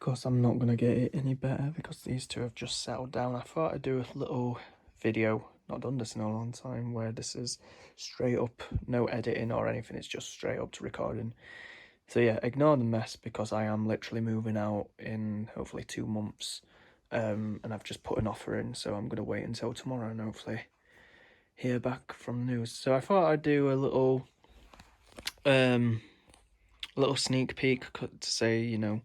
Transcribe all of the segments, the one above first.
because I'm not going to get it any better because these two have just settled down. I thought I'd do a little video, not done this in a long time, where this is straight up, no editing or anything, it's just straight up to recording. So yeah, ignore the mess because I am literally moving out in hopefully 2 months, and I've just put an offer in, so I'm going to wait until tomorrow and hopefully hear back from the news. So I thought I'd do a little sneak peek to say, you know,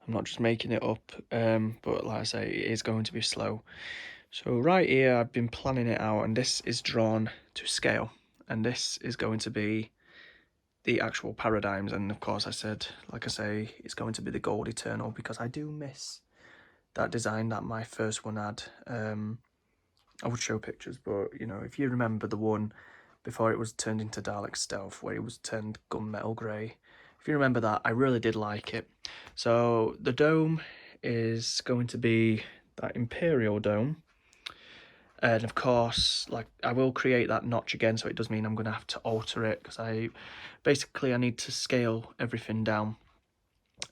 I'm not just making it up, but like I say, it is going to be slow. So right here, I've been planning it out, and this is drawn to scale, and this is going to be the actual paradigms. And of course, like I say, it's going to be the gold eternal because I do miss that design that my first one had. I would show pictures, but you know, if you remember the one before it was turned into Dalek Stealth, where it was turned gunmetal grey, if you remember that, I really did like it. So the dome is going to be that Imperial dome. And of course, like, I will create that notch again, so it does mean I'm going to have to alter it, because I need to scale everything down.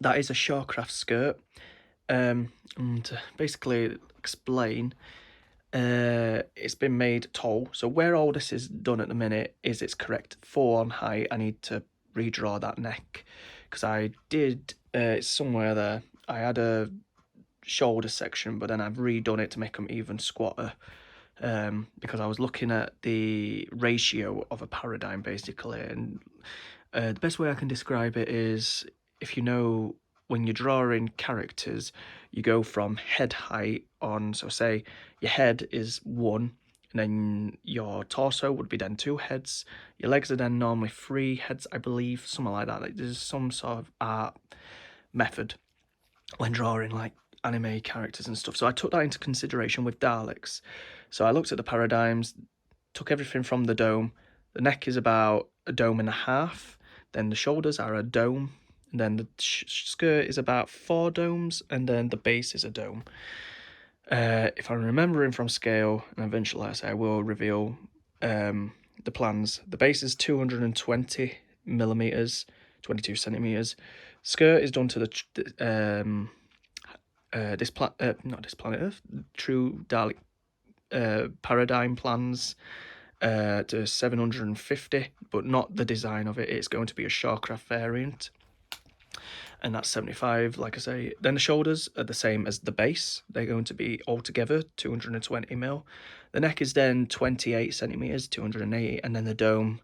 That is a Shawcraft skirt. And to basically explain, it's been made tall. So where all this is done at the minute is it's correct 4 on height. I need to redraw that neck, because I did, it's somewhere there. I had a shoulder section, but then I've redone it to make them even squatter. Because I was looking at the ratio of a paradigm basically, and the best way I can describe it is, if you know, when you're drawing characters, you go from head height on, so say your head is 1, and then your torso would be then 2 heads, your legs are then normally 3 heads, I believe, something like that. Like, there's some sort of art method when drawing like anime characters and stuff. So I took that into consideration with Daleks. So I looked at the paradigms, took everything from the dome. The neck is about a dome and a half. Then the shoulders are a dome. And then the skirt is about 4 domes. And then the base is a dome. If I'm remembering from scale, and eventually, like I say, I will reveal the plans. The base is 220 millimeters, 22 centimeters. Skirt is done to the not this planet Earth, true Dalek paradigm plans to 750, but not the design of it. It's going to be a Shawcraft variant, and that's 75, like I say. Then the shoulders are the same as the base. They're going to be altogether 220 mil. The neck is then 28 centimeters, 280, and then the dome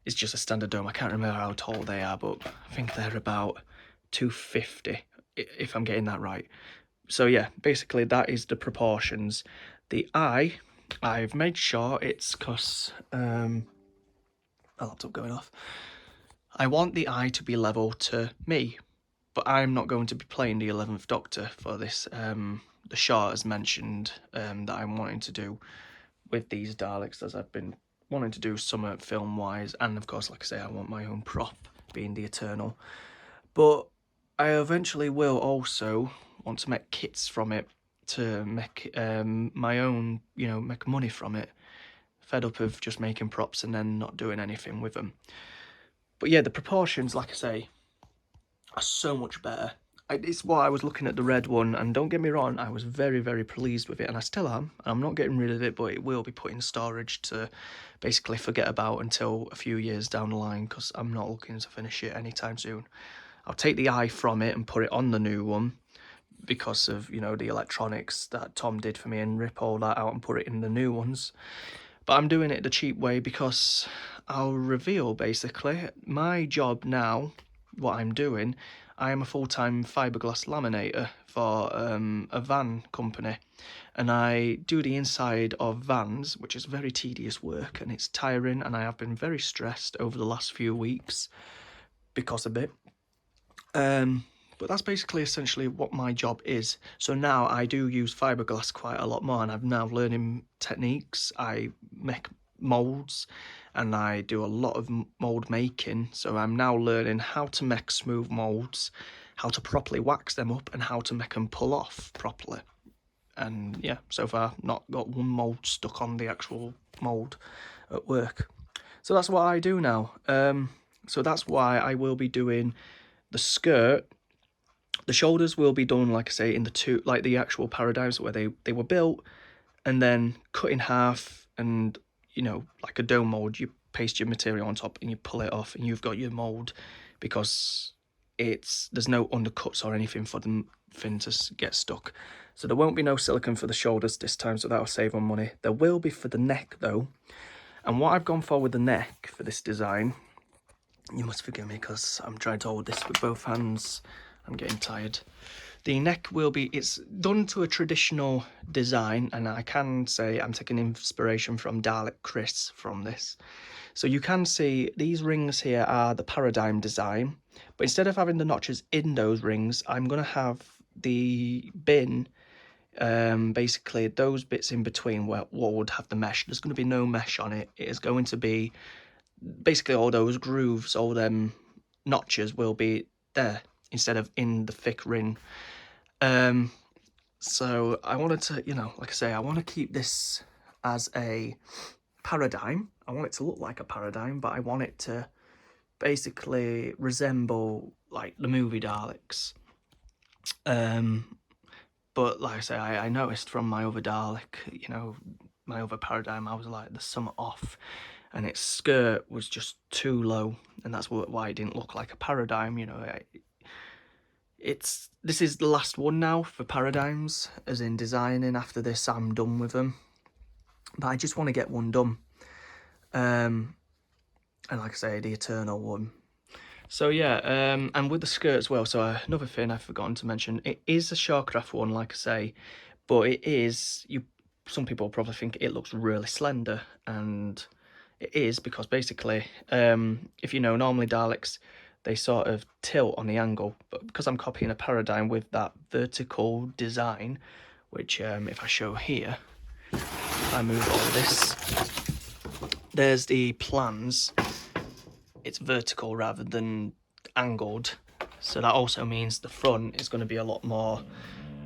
is just a standard dome. I can't remember how tall they are, but I think they're about 250, if I'm getting that right. So yeah, basically that is the proportions. The eye, I've made sure it's because my laptop going off. I want the eye to be level to me, but I'm not going to be playing the 11th Doctor for this. The shot as mentioned that I'm wanting to do with these Daleks, as I've been wanting to do some film wise, and of course, like I say, I want my own prop, being the Eternal. But I eventually will also want to make kits from it to make my own, you know, make money from it. Fed up of just making props and then not doing anything with them. But yeah, the proportions, like I say, are so much better. It's what I was looking at the red one, and don't get me wrong, I was very, very pleased with it, and I still am. I'm not getting rid of it, but it will be put in storage to basically forget about until a few years down the line, because I'm not looking to finish it anytime soon. I'll take the eye from it and put it on the new one, because of, you know, the electronics that Tom did for me, and rip all that out and put it in the new ones. But I'm doing it the cheap way because I'll reveal basically my job now. What I'm doing, I am a full-time fiberglass laminator for a van company, and I do the inside of vans, which is very tedious work and it's tiring, and I have been very stressed over the last few weeks because of it. But that's basically essentially what my job is. So now I do use fiberglass quite a lot more, and I'm now learning techniques. I make molds, and I do a lot of mold making. So I'm now learning how to make smooth molds, how to properly wax them up, and how to make them pull off properly. And yeah, so far not got one mold stuck on the actual mold at work. So that's what I do now. So that's why I will be doing the skirt The shoulders will be done, like I say, in the actual paradigms where they were built and then cut in half, and like a dome mold, you paste your material on top and you pull it off and you've got your mold, because there's no undercuts or anything for the fin to get stuck. So there won't be no silicone for the shoulders this time, so that'll save on money. There will be for the neck though, and what I've gone for with the neck for this design, you must forgive me because I'm trying to hold this with both hands, I'm getting tired. The neck it's done to a traditional design, and I can say I'm taking inspiration from Dalek Chris from this. So you can see these rings here are the paradigm design, but instead of having the notches in those rings, I'm going to have the bin, basically those bits in between where what would have the mesh. There's going to be no mesh on it. It is going to be basically all those grooves, all them notches will be there instead of in the thick ring. So I wanted to, like I say, I want to keep this as a paradigm. I want it to look like a paradigm, but I want it to basically resemble like the movie Daleks. But like I say, I noticed from my other Dalek, my other paradigm, I was like, there's some off, and its skirt was just too low, and that's why it didn't look like a paradigm. This is the last one now for paradigms, as in designing. After this, I'm done with them, but I just want to get one done. And like I say, the eternal one. So yeah, and with the skirt as well. So another thing I've forgotten to mention, it is a Shawcraft one, like I say, but it is some people probably think it looks really slender, and it is because basically, if you know, normally Daleks, they sort of tilt on the angle, but because I'm copying a paradigm with that vertical design, which if I show here, if I move all this, there's the plans. It's vertical rather than angled, so that also means the front is going to be a lot more,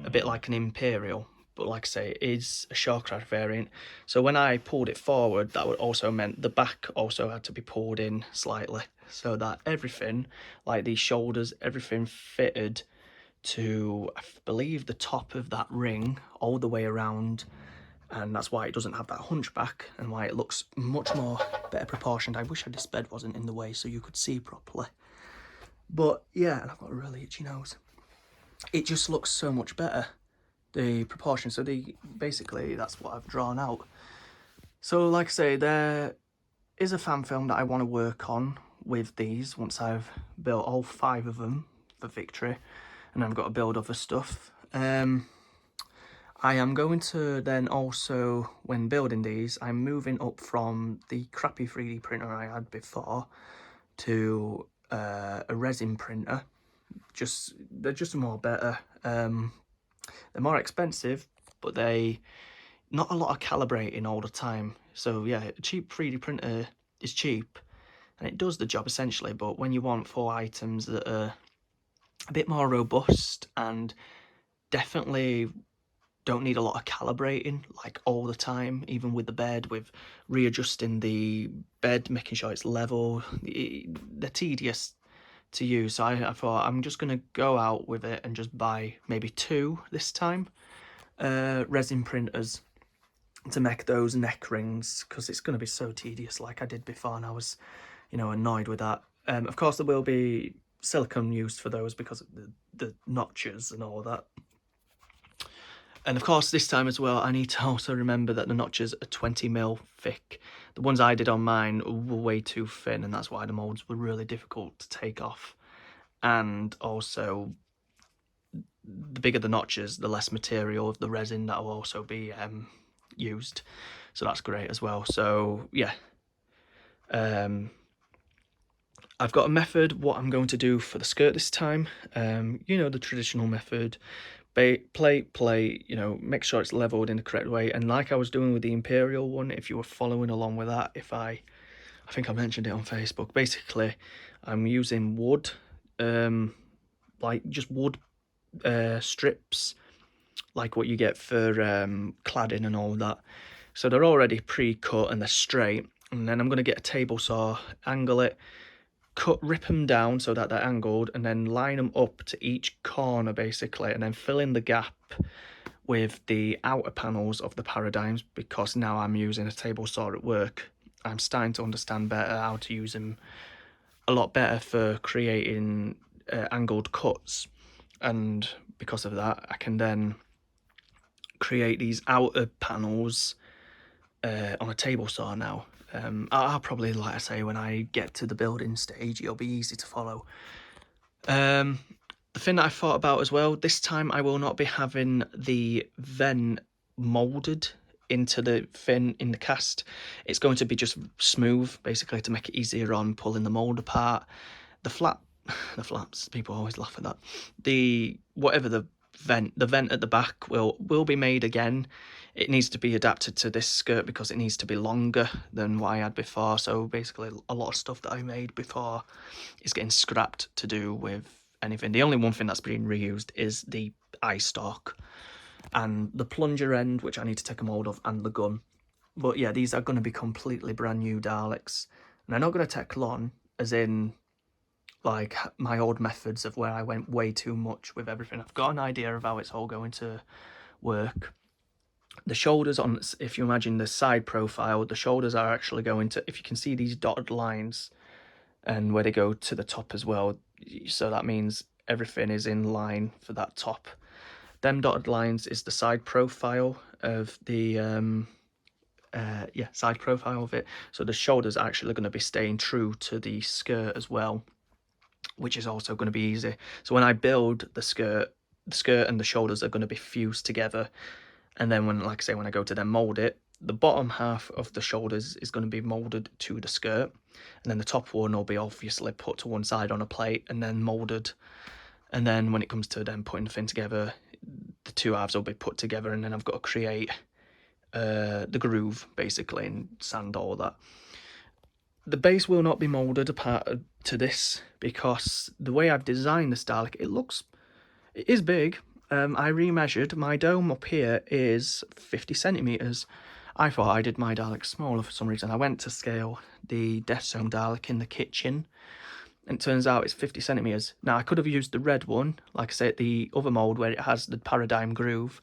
a bit like an Imperial, but like I say, it is a Shawcraft variant. So when I pulled it forward, that would also meant the back also had to be pulled in slightly, so that everything, like these shoulders, everything fitted to, I believe, the top of that ring all the way around, and that's why it doesn't have that hunchback and why it looks much more better proportioned. I wish this bed wasn't in the way so you could see properly. But yeah, and I've got a really itchy nose. It just looks so much better, the proportion. So basically that's what I've drawn out. So like I say, there is a fan film that I want to work on with these once I've built all 5 of them for victory, and I've got to build other stuff. I am going to then also, when building these, I'm moving up from the crappy 3D printer I had before to a resin printer. They're just more better. They're more expensive, but not a lot of calibrating all the time. So yeah, a cheap 3D printer is cheap and it does the job essentially, but when you want 4 items that are a bit more robust and definitely don't need a lot of calibrating like all the time, even with the bed, with readjusting the bed, making sure it's level, they're tedious to use. So I thought I'm just going to go out with it and just buy maybe 2 this time, resin printers, to make those neck rings, because it's going to be so tedious like I did before, and I was annoyed with that. Of course there will be silicone used for those because of the notches and all that. And of course this time as well, I need to also remember that the notches are 20mm thick. The ones I did on mine were way too thin, and that's why the molds were really difficult to take off. And also, the bigger the notches, the less material of the resin that will also be used. So that's great as well. So yeah, I've got a method what I'm going to do for the skirt this time. The traditional method. Plate, make sure it's leveled in the correct way, and like I was doing with the Imperial one, if you were following along with that, I think I mentioned it on Facebook, basically I'm using wood, like just wood strips, like what you get for cladding and all that. So they're already pre-cut and they're straight, and then I'm going to get a table saw, angle it, rip them down so that they're angled, and then line them up to each corner basically, and then fill in the gap with the outer panels of the paradigms, because now I'm using a table saw at work. I'm starting to understand better how to use them a lot better for creating angled cuts, and because of that I can then create these outer panels on a table saw now. I'll probably, like I say, when I get to the building stage, it'll be easy to follow. The thing that I thought about as well, this time I will not be having the vent moulded into the fin in the cast. It's going to be just smooth, basically, to make it easier on pulling the mould apart. The flaps, people always laugh at that. The vent at the back will be made again. It needs to be adapted to this skirt because it needs to be longer than what I had before. So basically a lot of stuff that I made before is getting scrapped to do with anything. The only one thing that's being reused is the eye stalk and the plunger end, which I need to take a mould of, and the gun. But yeah, these are going to be completely brand new Daleks, and they're not going to take long, as in like my old methods of where I went way too much with everything. I've got an idea of how it's all going to work. The shoulders on, if you imagine the side profile, the shoulders are actually going to, if you can see these dotted lines and where they go to the top as well, so that means everything is in line for that top. Them dotted lines is the side profile of the side profile of it. So the shoulders are actually going to be staying true to the skirt as well, which is also going to be easy. So when I build the skirt and the shoulders are going to be fused together, and then when, like I say, when I go to then mold it, the bottom half of the shoulders is going to be molded to the skirt, and then the top one will be obviously put to one side on a plate and then molded. And then when it comes to then putting the thing together, the two halves will be put together, and then I've got to create the groove basically and sand all that. The base will not be molded apart to this because the way I've designed this Dalek, it is big. I remeasured. My dome up here is 50 centimeters. I thought I did my Dalek smaller for some reason. I went to scale the Death Zone Dalek in the kitchen, and it turns out it's 50 centimeters. Now, I could have used the red one, like I said, the other mold where it has the paradigm groove.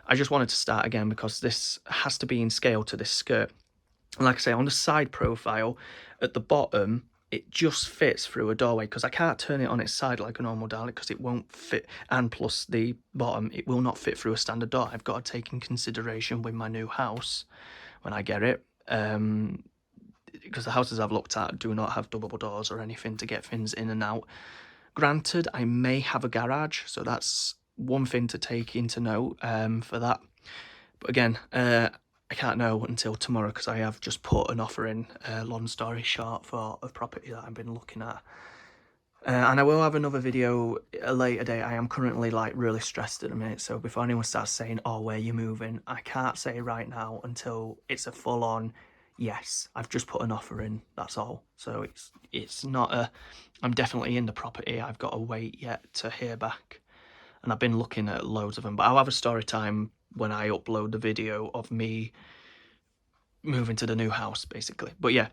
I just wanted to start again because this has to be in scale to this skirt. And like I say, on the side profile, at the bottom, it just fits through a doorway because I can't turn it on its side like a normal Dalek because it won't fit. And plus the bottom, it will not fit through a standard door. I've got to take in consideration with my new house when I get it. Because the houses I've looked at do not have double doors or anything to get things in and out. Granted, I may have a garage, so that's one thing to take into note for that. But again, I can't know until tomorrow because I have just put an offer in, long story short, for a property that I've been looking at. And I will have another video a later date. I am currently like really stressed at the minute, so before anyone starts saying, oh, where you moving, I can't say right now until it's a full-on, yes, I've just put an offer in, that's all. So it's not a, I'm definitely in the property, I've got to wait yet to hear back. And I've been looking at loads of them, but I'll have a story time when I upload the video of me moving to the new house, basically. But yeah,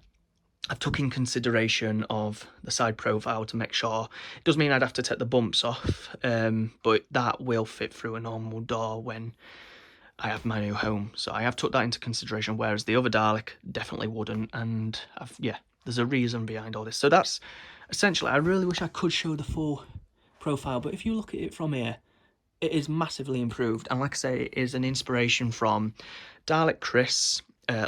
I've took in consideration of the side profile to make sure. It does mean I'd have to take the bumps off, but that will fit through a normal door when I have my new home. So I have took that into consideration, whereas the other Dalek definitely wouldn't. And there's a reason behind all this. So that's essentially, I really wish I could show the full profile, but if you look at it from here, it is massively improved. And like I say, it is an inspiration from Dalek Chris,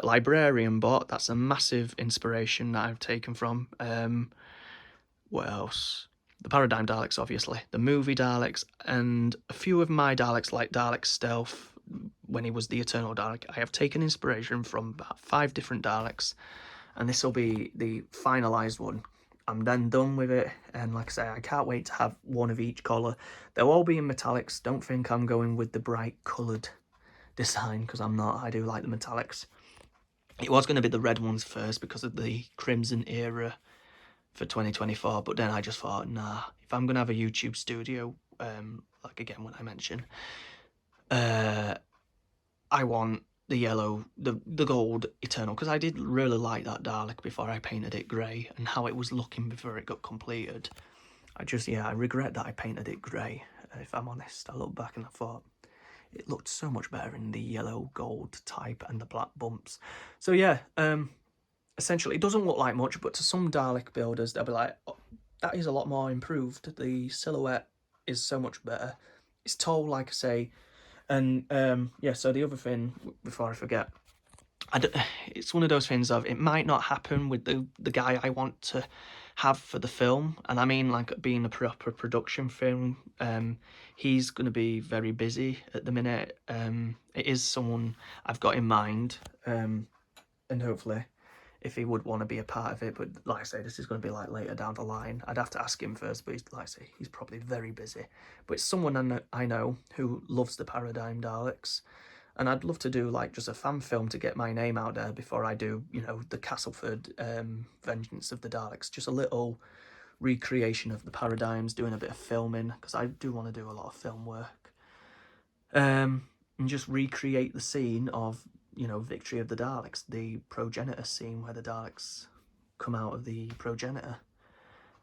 Librarian bot. That's a massive inspiration that I've taken from. What else? The Paradigm Daleks, obviously. The movie Daleks, and a few of my Daleks, like Dalek Stealth, when he was the Eternal Dalek. I have taken inspiration from about 5 different Daleks, and this will be the finalised one. I'm then done with it, and like I say, I can't wait to have one of each colour. They'll all be in metallics. Don't think I'm going with the bright coloured design, because I'm not. I do like the metallics. It was going to be the red ones first because of the Crimson era for 2024, but then I just thought, nah, if I'm going to have a YouTube studio, like again when I mention, I want the yellow, the gold Eternal, because I did really like that Dalek before I painted it grey, and how it was looking before it got completed. I regret that I painted it grey, if I'm honest. I look back and I thought it looked so much better in the yellow gold type and the black bumps. So yeah, essentially it doesn't look like much, but to some Dalek builders they'll be like, oh, that is a lot more improved. The silhouette is so much better. It's tall, like I say. And yeah, so the other thing, before I forget, it's one of those things of, it might not happen with the guy I want to have for the film, and I mean like being a proper production film. He's going to be very busy at the minute. It is someone I've got in mind, and hopefully if he would want to be a part of it, but like I say, this is going to be like later down the line. I'd have to ask him first, but like I say, he's probably very busy. But it's someone I know who loves the Paradigm Daleks, and I'd love to do like just a fan film to get my name out there before I do, you know, the Castleford Vengeance of the Daleks. Just a little recreation of the Paradigms, doing a bit of filming, because I do want to do a lot of film work, and just recreate the scene of, you know, Victory of the Daleks, the progenitor scene where the Daleks come out of the progenitor.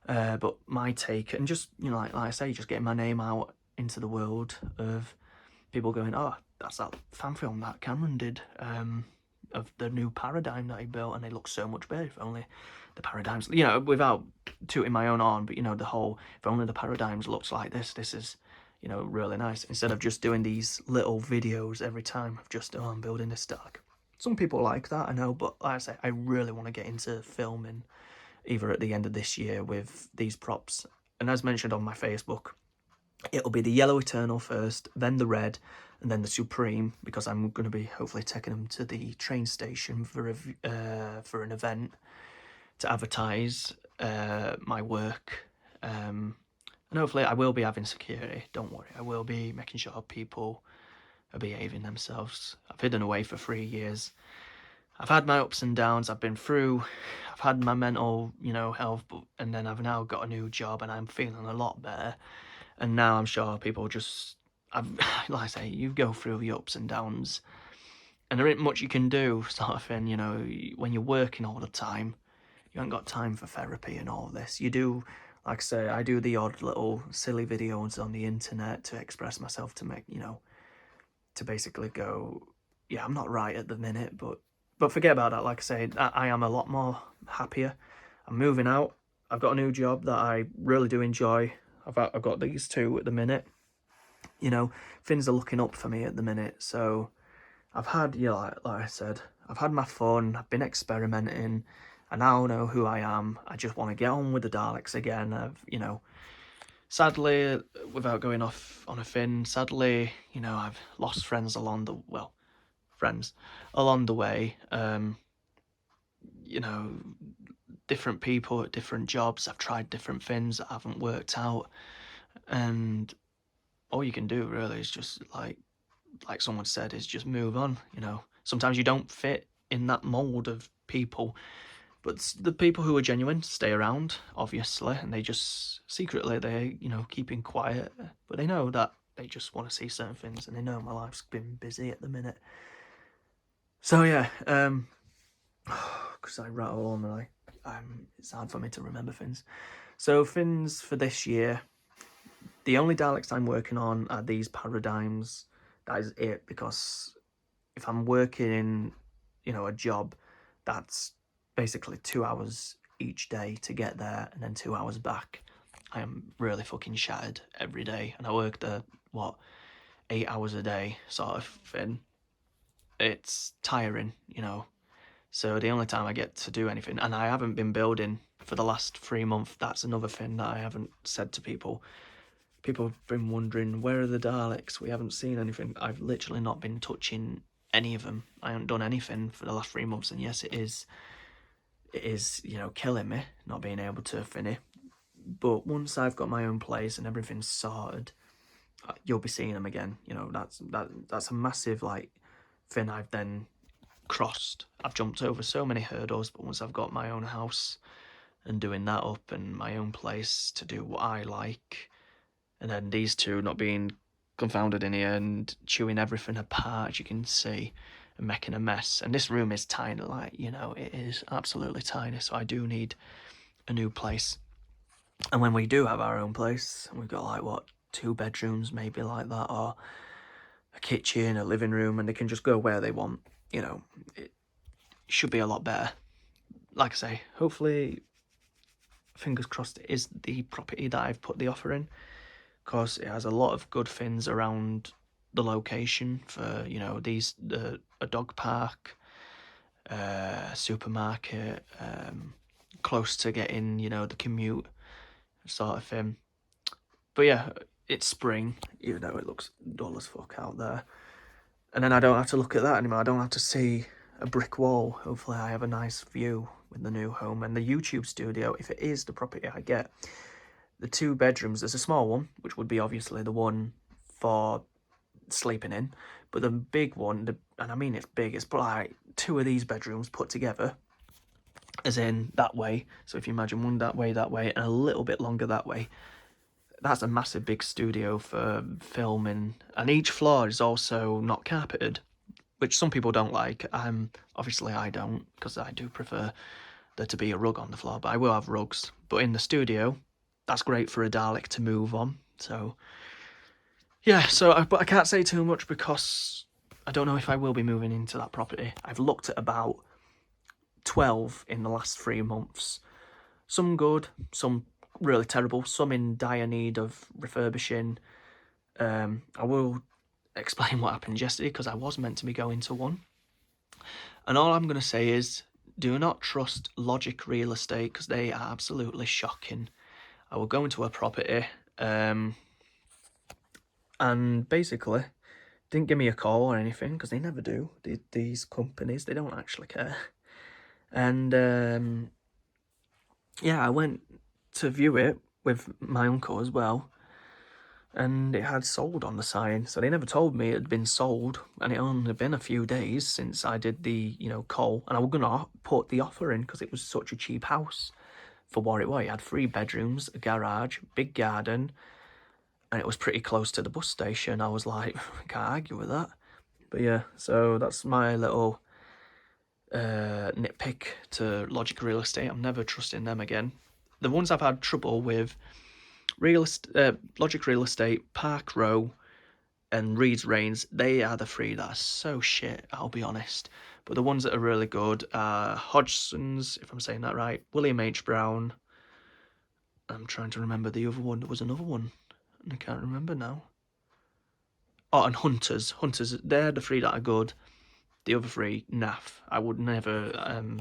But my take, and just, you know, like I say, just getting my name out into the world of people going, oh, that's that fan film that Cameron did, of the new Paradigm that he built, and they look so much better. If only the Paradigms, you know, without tooting my own horn, but you know, the whole, if only the Paradigms looks like this is, you know, really nice, instead of just doing these little videos every time of just, oh, I'm building this Dalek. Some people like that, I know, but like I say, I really want to get into filming either at the end of this year with these props. And as mentioned on my Facebook, it'll be the yellow Eternal first, then the red, and then the Supreme, because I'm going to be hopefully taking them to the train station for an event to advertise my work. And hopefully I will be having security, don't worry. I will be making sure people are behaving themselves. I've hidden away for 3 years. I've had my ups and downs. I've been through, I've had my mental, you know, health, and then I've now got a new job and I'm feeling a lot better. And now I'm sure people just, like I say, you go through the ups and downs, and there ain't much you can do, sort of thing, you know, when you're working all the time. You haven't got time for therapy and all this. You do, like I say, I do the odd little silly videos on the internet to express myself, to make, you know, to basically go, yeah, I'm not right at the minute, but forget about that. Like I say, I am a lot more happier. I'm moving out. I've got a new job that I really do enjoy. I've got these two at the minute. You know, things are looking up for me at the minute. So I've had, you know, like I said, I've had my fun. I've been experimenting. I now know who I am. I just want to get on with the Daleks again. You know, sadly, without going off on a fin, sadly, you know, I've lost friends along the, well, friends along the way. You know, different people at different jobs. I've tried different things that haven't worked out. And all you can do really is just, like someone said, is just move on, you know. Sometimes you don't fit in that mold of people, but the people who are genuine stay around, obviously, and they just secretly, they, you know, keeping quiet, but they know that they just want to see certain things, and they know my life's been busy at the minute. So yeah, because I rattle on and it's hard for me to remember things. So things for this year, the only Daleks I'm working on are these Paradigms. That is it, because if I'm working in, you know, a job that's basically 2 hours each day to get there and then 2 hours back, I am really fucking shattered every day. And I work the, 8 hours a day sort of thing. It's tiring, you know. So the only time I get to do anything, and I haven't been building for the last 3 months, that's another thing that I haven't said to people. People have been wondering, where are the Daleks? We haven't seen anything. I've literally not been touching any of them. I haven't done anything for the last 3 months, and yes, it is, you know, killing me not being able to finish. But once I've got my own place and everything's sorted, you'll be seeing them again. You know, that's a massive, like, thing I've then crossed. I've jumped over so many hurdles, but once I've got my own house and doing that up, and my own place to do what I like, and then these two not being confounded in here and chewing everything apart, as you can see, and making a mess. And this room is tiny, like, you know, it is absolutely tiny. So I do need a new place. And when we do have our own place, we've got like, what, 2 bedrooms, maybe like that, or a kitchen, a living room, and they can just go where they want. You know, it should be a lot better. Like I say, hopefully, fingers crossed, it is the property that I've put the offer in, because it has a lot of good things around the location for, you know, a dog park, supermarket, close to getting, you know, the commute sort of thing. But yeah, it's spring, even though it looks dull as fuck out there. And then I don't have to look at that anymore. I don't have to see a brick wall. Hopefully I have a nice view with the new home. And the YouTube studio, if it is the property I get, the 2 bedrooms, there's a small one, which would be obviously the one for sleeping in. But the big one, and I mean it's big, it's like 2 of these bedrooms put together, as in that way. So if you imagine one that way, and a little bit longer that way, that's a massive big studio for filming. And each floor is also not carpeted, which some people don't like. Obviously I don't, because I do prefer there to be a rug on the floor, but I will have rugs. But in the studio, that's great for a Dalek to move on. So yeah, but I can't say too much because I don't know if I will be moving into that property. I've looked at about 12 in the last 3 months. Some good, some really terrible, some in dire need of refurbishing. I will explain what happened yesterday, because I was meant to be going to one. And all I'm going to say is, do not trust Logic Real Estate, because they are absolutely shocking. I will go into a property, and basically didn't give me a call or anything, because they never do. These companies, they don't actually care. And yeah, I went to view it with my uncle as well, and it had sold on the sign. So they never told me it had been sold, and it only been a few days since I did the, you know, call. And I was gonna put the offer in because it was such a cheap house for what it was. It had 3 bedrooms, a garage, big garden, and it was pretty close to the bus station. I was like, I can't argue with that. But yeah, so that's my little nitpick to Logic Real Estate. I'm never trusting them again. The ones I've had trouble with, Logic Real Estate, Park Row, and Reed's Reigns, they are the 3 that are so shit, I'll be honest. But the ones that are really good are Hodgson's, if I'm saying that right, William H. Brown. I'm trying to remember the other one. There was another one, and I can't remember now. Oh, and Hunters. Hunters, they're the 3 that are good. The other 3, naff. I would never,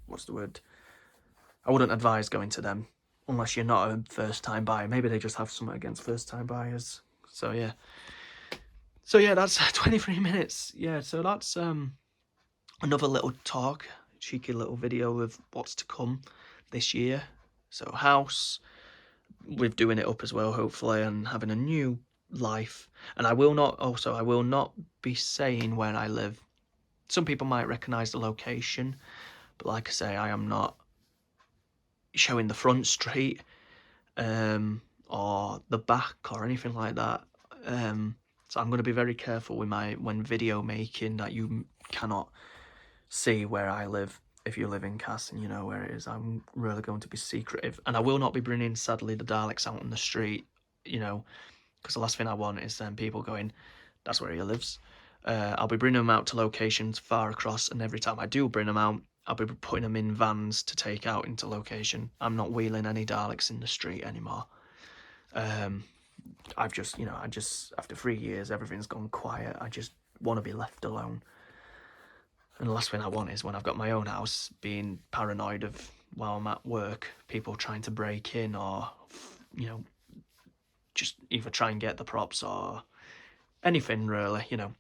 what's the word? I wouldn't advise going to them unless you're not a first-time buyer. Maybe they just have something against first-time buyers. So yeah. So yeah, that's 23 minutes. Yeah, so that's another little talk, cheeky little video of what's to come this year. So house, we're doing it up as well, hopefully, and having a new life. And I will not be saying where I live. Some people might recognise the location, but like I say, I am not showing the front street or the back or anything like that. So I'm going to be very careful with when video making, that you cannot see where I live. If you live in Cass and you know where it is, I'm really going to be secretive. And I will not be bringing, sadly, the Daleks out on the street, you know, because the last thing I want is people going, that's where he lives. I'll be bringing them out to locations far across, and every time I do bring them out, I'll be putting them in vans to take out into location. I'm not wheeling any Daleks in the street anymore. I've just, after 3 years, everything's gone quiet. I just want to be left alone. And the last thing I want is, when I've got my own house, being paranoid of, while I'm at work, people trying to break in or, you know, just either try and get the props or anything really, you know.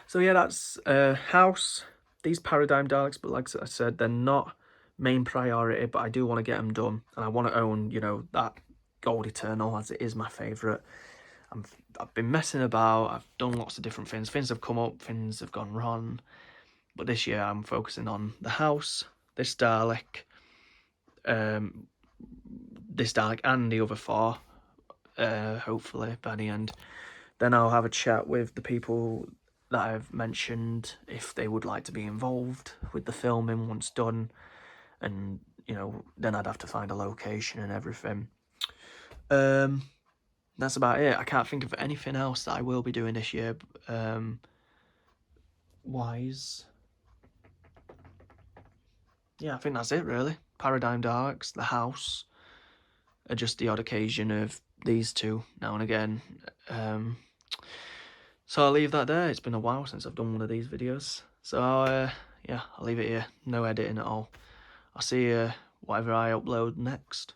So yeah, that's house. These Paradigm Daleks, but like I said, they're not main priority, but I do want to get them done. And I want to own, you know, that Gold Eternal, as it is my favourite. I've been messing about, I've done lots of different things. Things have come up, things have gone wrong. But this year I'm focusing on the house, this Dalek, and the other 4, hopefully, by the end. Then I'll have a chat with the people that I've mentioned if they would like to be involved with the filming once done, and you know, then I'd have to find a location and everything. That's about it. I can't think of anything else that I will be doing this year wise. Yeah, I think that's it really. Paradigm Daleks, the house, just the odd occasion of these two now and again. So I'll leave that there. It's been a while since I've done one of these videos. So yeah, I'll leave it here. No editing at all. I'll see you whatever I upload next.